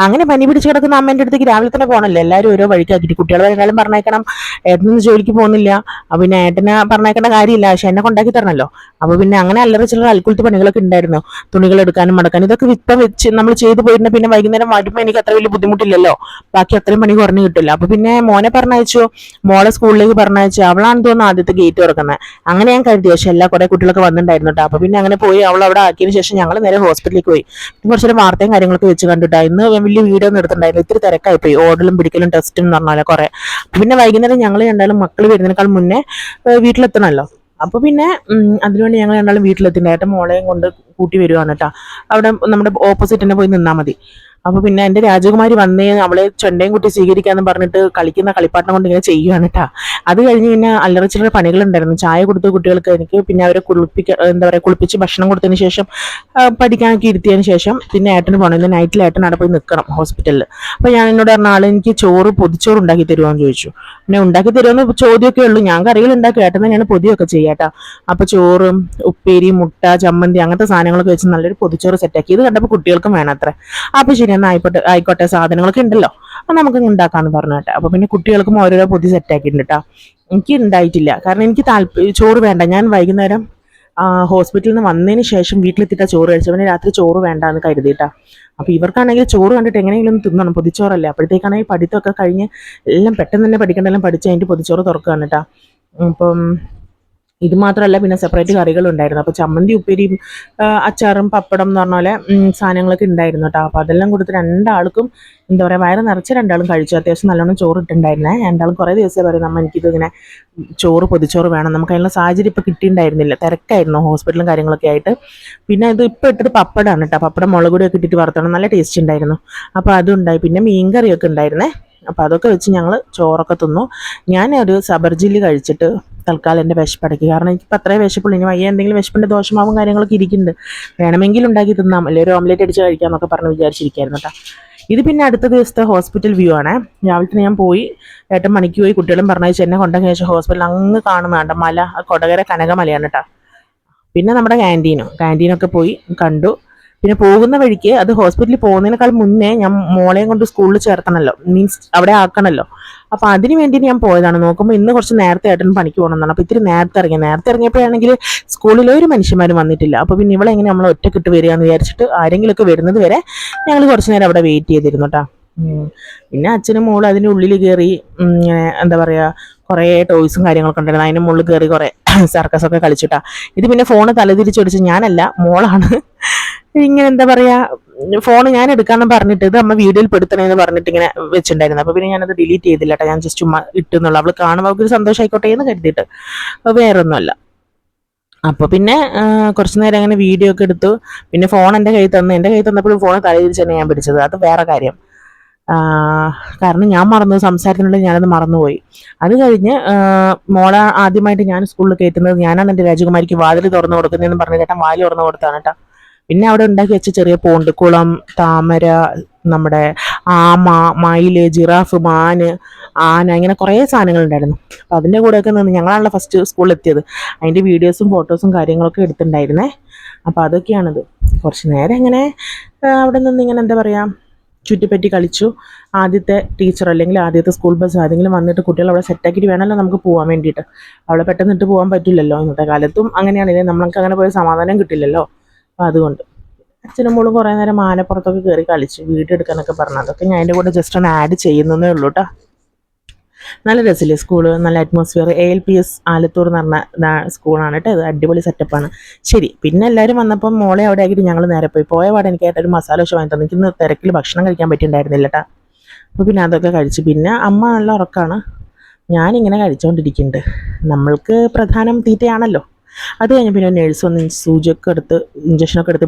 അങ്ങനെ പനി പിടിച്ച് കിടക്കുന്ന അമ്മേൻ്റെ അടുത്തേക്ക് രാവിലെ തന്നെ പോകണല്ലോ, എല്ലാവരും ഓരോ വഴിക്കാക്കിയിട്ട്. കുട്ടികളെ വേണേലും പറഞ്ഞേക്കണം, ഏട്ടനൊന്നും ജോലിക്ക് പോകുന്നില്ല, അപ്പൊ പിന്നെ ഏട്ടനെ പറഞ്ഞേക്കേണ്ട കാര്യമില്ല, പക്ഷെ എന്നെ കൊണ്ടാക്കി തരണല്ലോ. അപ്പൊ പിന്നെ അങ്ങനെ അല്ലറ ചില്ലറ അൽക്കുലത്തെ പണികളൊക്കെ ഉണ്ടായിരുന്നു, തുണികൾ എടുക്കാനും മടക്കാനും. ഇതൊക്കെ ഇപ്പം വെച്ച് നമ്മൾ ചെയ്തു പോയിരുന്ന പിന്നെ വൈകുന്നേരം വരുമ്പോൾ എനിക്ക് അത്ര വലിയ ബുദ്ധിമുട്ടില്ലല്ലോ, ബാക്കി അത്രയും പണി കുറഞ്ഞു കിട്ടില്ല. അപ്പൊ പിന്നെ മോനെ പറഞ്ഞയച്ചു, മോളെ സ്കൂളിലേക്ക് പറഞ്ഞയച്ചു. അവളാണ് തോന്നുന്നു ആദ്യത്തെ ഗേറ്റ് തുറക്കുന്നത്. അങ്ങനെ ഞാൻ കരുതി, പക്ഷെ എല്ലാ കുറെ കുട്ടികളൊക്കെ വന്നിട്ടുണ്ടായിരുന്നു കേട്ടോ. അപ്പൊ പിന്നെ അങ്ങനെ പോയി അവൾ അവിടെ ആക്കിയതിന് ശേഷം ഞങ്ങൾ നേരെ ഹോസ്പിറ്റലിലേക്ക് പോയി. കുറച്ചൊരു വാർത്തയും കാര്യങ്ങളൊക്കെ വെച്ച് കണ്ടിട്ടാ. ഇന്ന് വലിയ വീഡിയോ ഒന്നും എടുത്തിട്ടുണ്ടായിരുന്നു, ഇത്തിരി തിരക്കായി പോയി, ഓടലും പിടിക്കലും ടെസ്റ്റും എന്ന് പറഞ്ഞാൽ കുറെ. പിന്നെ വൈകുന്നേരം ഞങ്ങൾ രണ്ടാളും മക്കൾ വരുന്നതിനേക്കാൾ മുന്നേ വീട്ടിലെത്തണമല്ലോ. അപ്പൊ പിന്നെ അതിനുവേണ്ടി ഞങ്ങൾ രണ്ടാളും വീട്ടിലെത്തിണ്ടായിട്ട് മോളെയും കൊണ്ട് കൂട്ടി വരുവാണ് കേട്ടോ. അവിടെ നമ്മുടെ ഓപ്പോസിറ്റ് തന്നെ പോയി നിന്നാൽ മതി. അപ്പൊ പിന്നെ എന്റെ രാജകുമാരി വന്നേ അവളെ ചെണ്ടയും കുട്ടി സ്വീകരിക്കാന്ന് പറഞ്ഞിട്ട് കളിക്കുന്ന കളിപ്പാട്ടം കൊണ്ട് ഇങ്ങനെ ചെയ്യുകയാണ് കേട്ടാ. അത് കഴിഞ്ഞ് പിന്നെ അല്ലറ ചില്ലറ പണികളുണ്ടായിരുന്നു. ചായ കൊടുത്ത് കുട്ടികൾക്ക് എനിക്ക്, പിന്നെ അവരെ കുളിപ്പിച്ച് ഭക്ഷണം കൊടുത്തതിന് ശേഷം പഠിക്കാനൊക്കെ ഇരുത്തിയതിന് ശേഷം പിന്നെ ഏട്ടന് പോകണം. ഇന്ന് നൈറ്റിൽ ഏട്ടൻ അവിടെ പോയി നിൽക്കണം ഹോസ്പിറ്റലിൽ. അപ്പൊ ഞാൻ എന്നോട് പറഞ്ഞ ആൾ എനിക്ക് പൊതിച്ചോറ് ഉണ്ടാക്കി തരുമോന്ന് ചോദിച്ചു. പിന്നെ ഉണ്ടാക്കി തരുമെന്ന് ചോദ്യമൊക്കെ ഉള്ളൂ. ഞാൻ കറികൾ ഉണ്ടാക്കി, ഏട്ടൻ തന്നെയാണ് പൊതിയൊക്കെ ചെയ്യാട്ടാ. അപ്പൊ ചോറും ഉപ്പേരി, മുട്ട, ചമ്മന്തി അങ്ങനത്തെ സാധനങ്ങളൊക്കെ വെച്ച് നല്ലൊരു പൊതിച്ചോറ് സെറ്റാക്കി. ഇത് കണ്ടപ്പോൾ കുട്ടികൾക്കും വേണം അത്ര. അപ്പൊ ശരി എന്നാ ആയിക്കോട്ടെ, സാധനങ്ങളൊക്കെ ഉണ്ടല്ലോ, അപ്പൊ നമുക്ക് ഉണ്ടാക്കാന്ന് പറഞ്ഞു കേട്ടോ. അപ്പൊ പിന്നെ കുട്ടികൾക്കും ഓരോരോ പൊതി സെറ്റാക്കിയിട്ടുണ്ട് കേട്ടോ. എനിക്ക് ഉണ്ടായിട്ടില്ല, കാരണം എനിക്ക് ചോറ് വേണ്ട. ഞാൻ വൈകുന്നേരം ഹോസ്പിറ്റലിൽ നിന്ന് വന്നതിന് ശേഷം വീട്ടിലെത്തിയിട്ടാ ചോറ് കഴിച്ചു. പിന്നെ രാത്രി ചോറ് വേണ്ടാന്ന് കരുതിയിട്ടാ. അപ്പൊ ഇവർക്കാണെങ്കിൽ ചോറ് കണ്ടിട്ട് എങ്ങനെയെങ്കിലും ഒന്ന് തിന്നണം, പൊതിച്ചോറല്ലേ. അപ്പോഴത്തേക്കാണെങ്കിൽ പഠിത്തമൊക്കെ കഴിഞ്ഞ് എല്ലാം പെട്ടെന്ന് തന്നെ പഠിക്കേണ്ടെല്ലാം പഠിച്ച് അതിൻ്റെ പൊതിച്ചോറ് തുറക്കുകയാണ് കേട്ടോ. അപ്പം ഇത് മാത്രമല്ല, പിന്നെ സെപ്പറേറ്റ് കറികളുണ്ടായിരുന്നു. അപ്പോൾ ചമ്മന്തി, ഉപ്പേരിയും അച്ചാറും പപ്പടം എന്ന് പറഞ്ഞ പോലെ സാധനങ്ങളൊക്കെ ഉണ്ടായിരുന്നു കേട്ടോ. അപ്പോൾ അതെല്ലാം കൊടുത്ത് രണ്ടാൾക്കും എന്താ പറയുക, വയറ് നിറച്ച് രണ്ടാളും കഴിച്ചു. അത്യാവശ്യം നല്ലോണം ചോറ് ഇട്ടുണ്ടായിരുന്നേ. രണ്ടാളും കുറേ ദിവസം പറയും നമ്മൾ എനിക്കിത് ഇങ്ങനെ പൊതിച്ചോറ് വേണം. നമുക്ക് അതിനുള്ള സാഹചര്യം ഇപ്പോൾ കിട്ടിയിട്ടുണ്ടായിരുന്നില്ല, തിരക്കായിരുന്നു ഹോസ്പിറ്റലും കാര്യങ്ങളൊക്കെ ആയിട്ട്. പിന്നെ ഇത് ഇപ്പോൾ ഇട്ടത് പപ്പടമാണ് കേട്ടോ. പപ്പടം മുളക് പൊടിയൊക്കെ ഇട്ടിട്ട് വറുത്തണം, നല്ല ടേസ്റ്റ് ഉണ്ടായിരുന്നു. അപ്പോൾ അതുണ്ടായി. പിന്നെ മീൻ കറിയൊക്കെ ഉണ്ടായിരുന്നേ. അപ്പോൾ അതൊക്കെ വെച്ച് ഞങ്ങൾ ചോറൊക്കെ തിന്നു. ഞാൻ ഒരു സബർജില്ലി കഴിച്ചിട്ട് തൽക്കാലം എൻ്റെ വിശപ്പടക്കി. കാരണം എനിക്കിപ്പോൾ അത്രയും വിശപ്പുള്ളൂ. ഇനി വയ്യ എന്തെങ്കിലും വിശപ്പിൻ്റെ ദോഷമാവും കാര്യങ്ങളൊക്കെ ഇരിക്കുന്നുണ്ട്, വേണമെങ്കിൽ ഉണ്ടാക്കി തിന്നാം, അല്ലെങ്കിൽ ഒരു ഓംലേറ്റ് അടിച്ച് കഴിക്കാമെന്നൊക്കെ പറഞ്ഞ് വിചാരിച്ചിരിക്കായിരുന്നു കേട്ടോ. ഇത് പിന്നെ അടുത്ത ദിവസത്തെ ഹോസ്പിറ്റൽ വ്യൂ ആണ്. രാവിലത്തെ ഞാൻ പോയി, ഏട്ടൻ പണിക്ക് പോയി, കുട്ടികളും പറഞ്ഞയച്ച് എന്നെ കൊണ്ടുവന്ന ശേഷം ഹോസ്പിറ്റൽ അങ്ങ് കാണുന്നുണ്ട് മല, കൊടകര കനകമലയാണ് കേട്ടോ. പിന്നെ നമ്മുടെ ക്യാൻറ്റീനൊക്കെ പോയി കണ്ടു. പിന്നെ പോകുന്ന വഴിക്ക്, അത് ഹോസ്പിറ്റലിൽ പോകുന്നതിനേക്കാൾ മുന്നേ ഞാൻ മോളെയും കൊണ്ട് സ്കൂളിൽ ചേർത്തണമല്ലോ, മീൻസ് അവിടെ ആക്കണമല്ലോ. അപ്പൊ അതിന് വേണ്ടി ഞാൻ പോയതാണ്. നോക്കുമ്പോൾ ഇന്ന് കുറച്ച് നേരത്തെ ഏട്ടൻ പണിക്ക് പോകണമെന്നാണ്. അപ്പൊ ഇത്തിരി നേരത്തെ ഇറങ്ങിയപ്പോഴാണെങ്കിൽ സ്കൂളിൽ ഒരു മനുഷ്യന്മാരും വന്നിട്ടില്ല. അപ്പൊ പിന്നെ ഇവിടെ എങ്ങനെ നമ്മൾ ഒറ്റക്കിട്ട് വരിക എന്ന് വിചാരിച്ചിട്ട് ആരെങ്കിലുമൊക്കെ വരുന്നത് വരെ ഞങ്ങൾ കുറച്ച് നേരം അവിടെ വെയിറ്റ് ചെയ്തിരുന്നു കേട്ടോ. പിന്നെ അച്ഛനും മോളും അതിൻ്റെ ഉള്ളിൽ കയറി ഇങ്ങനെ എന്താ പറയുക, കുറേ ടോയ്സും കാര്യങ്ങളൊക്കെ ഉണ്ടായിരുന്നു. അതിൻ്റെ മുകളിൽ കയറി കുറേ സർക്കസൊക്കെ കളിച്ചിട്ടാ. ഇത് പിന്നെ ഫോണ് തലതിരിച്ചൊടിച്ച് ഞാനല്ല, മോളാണ് ഇങ്ങനെ എന്താ പറയാ, ഫോൺ ഞാൻ എടുക്കാന്ന് പറഞ്ഞിട്ട് ഇത് അമ്മ വീഡിയോയിൽ പെടുത്തണേന്ന് പറഞ്ഞിട്ട് ഇങ്ങനെ വെച്ചിട്ടുണ്ടായിരുന്നു. അപ്പൊ പിന്നെ ഞാനത് ഡിലീറ്റ് ചെയ്തില്ല കേട്ടോ. ഞാൻ ജസ്റ്റ് ചുമ്മാ ഇട്ടുന്നുള്ളൂ, അവള് കാണുമ്പോൾ അവൾക്ക് ഒരു സന്തോഷമായിക്കോട്ടെ എന്ന് കരുതിയിട്ട്, വേറെ ഒന്നുമല്ല. അപ്പൊ പിന്നെ കുറച്ചു നേരം അങ്ങനെ വീഡിയോ ഒക്കെ എടുത്തു. പിന്നെ ഫോൺ എൻ്റെ കയ്യിൽ തന്നപ്പോഴും ഫോൺ തലതിരിച്ച് തന്നെ ഞാൻ പിടിച്ചത്, അത് വേറെ കാര്യം. കാരണം ഞാൻ സംസാരത്തിനുള്ളിൽ ഞാനത് മറന്നുപോയി. അത് കഴിഞ്ഞ് മോളെ ആദ്യമായിട്ട് ഞാൻ സ്കൂളിൽ കയറ്റുന്നത് ഞാനാണ്. എൻ്റെ രാജകുമാരിക്ക് വാതിൽ തുറന്നു കൊടുക്കുന്നതെന്ന് പറഞ്ഞ് ചേട്ടൻ വാതിൽ തുറന്നു കൊടുത്താണ് കേട്ടോ. പിന്നെ അവിടെ ഉണ്ടാക്കി വെച്ച ചെറിയ പോണ്ട്, കുളം, താമര, നമ്മുടെ ആമ, മയില്, ജിറാഫ്, മാന്, ആന, ഇങ്ങനെ കുറേ സാധനങ്ങൾ ഉണ്ടായിരുന്നു. അപ്പം അതിൻ്റെ കൂടെയൊക്കെ നിന്ന് ഞങ്ങളാണല്ലോ ഫസ്റ്റ് സ്കൂളിൽ എത്തിയത്. അതിൻ്റെ വീഡിയോസും ഫോട്ടോസും കാര്യങ്ങളൊക്കെ എടുത്തിട്ടുണ്ടായിരുന്നേ. അപ്പോൾ അതൊക്കെയാണിത്. കുറച്ച് നേരം ഇങ്ങനെ അവിടെ നിന്ന് ഇങ്ങനെ എന്താ പറയുക, ചുറ്റിപ്പറ്റി കളിച്ചു. ആദ്യത്തെ ടീച്ചർ അല്ലെങ്കിൽ ആദ്യത്തെ സ്കൂൾ ബസ് ആരെങ്കിലും വന്നിട്ട് കുട്ടികൾ അവിടെ സെറ്റാക്കിയിട്ട് വേണമല്ലോ നമുക്ക് പോകാൻ വേണ്ടിയിട്ട്. അവിടെ പെട്ടെന്ന് ഇട്ട് പോകാൻ പറ്റില്ലല്ലോ, ഇന്നത്തെ കാലത്തും അങ്ങനെയാണെങ്കിൽ നമ്മൾക്ക് അങ്ങനെ പോയ സമാധാനം കിട്ടില്ലല്ലോ. അപ്പം അതുകൊണ്ട് അച്ഛനും മോളും കുറേ നേരം ആനപ്പുറത്തൊക്കെ കയറി കളിച്ചു, വീഡിയോ എടുക്കാനൊക്കെ പറഞ്ഞു. അതൊക്കെ ഞാൻ അതിൻ്റെ കൂടെ ജസ്റ്റ് ഒന്ന് ആഡ് ചെയ്യുന്നതേ ഉള്ളൂ കേട്ടോ. നല്ല രസമില്ലേ സ്കൂള്, നല്ല അറ്റ്മോസ്ഫിയർ. ALPS ആലത്തൂർ എന്ന് പറഞ്ഞ സ്കൂളാണ് കേട്ടോ. ഇത് അടിപൊളി സെറ്റപ്പാണ്. ശരി, പിന്നെ എല്ലാവരും വന്നപ്പം മോളെ അവിടെ ആക്കിയിട്ട് ഞങ്ങൾ നേരെ പോയ പാടെ എനിക്കായിട്ടൊരു മസാല ദോശ വാങ്ങി തന്നു. എനിക്കിന്ന് തിരക്കിൽ ഭക്ഷണം കഴിക്കാൻ പറ്റിയിട്ടുണ്ടായിരുന്നില്ല കേട്ടോ. അപ്പോൾ പിന്നെ അതൊക്കെ കഴിച്ചു. പിന്നെ അമ്മ നല്ല ഉറക്കമാണ്, ഞാനിങ്ങനെ കഴിച്ചുകൊണ്ടിരിക്കുന്നുണ്ട്. നമ്മൾക്ക് പ്രധാനം തീറ്റയാണല്ലോ. അത് കഴിഞ്ഞ് പിന്നെ നേഴ്സ് വന്ന് സൂചിയൊക്കെ എടുത്ത് ഇഞ്ചക്ഷനൊക്കെ എടുത്ത്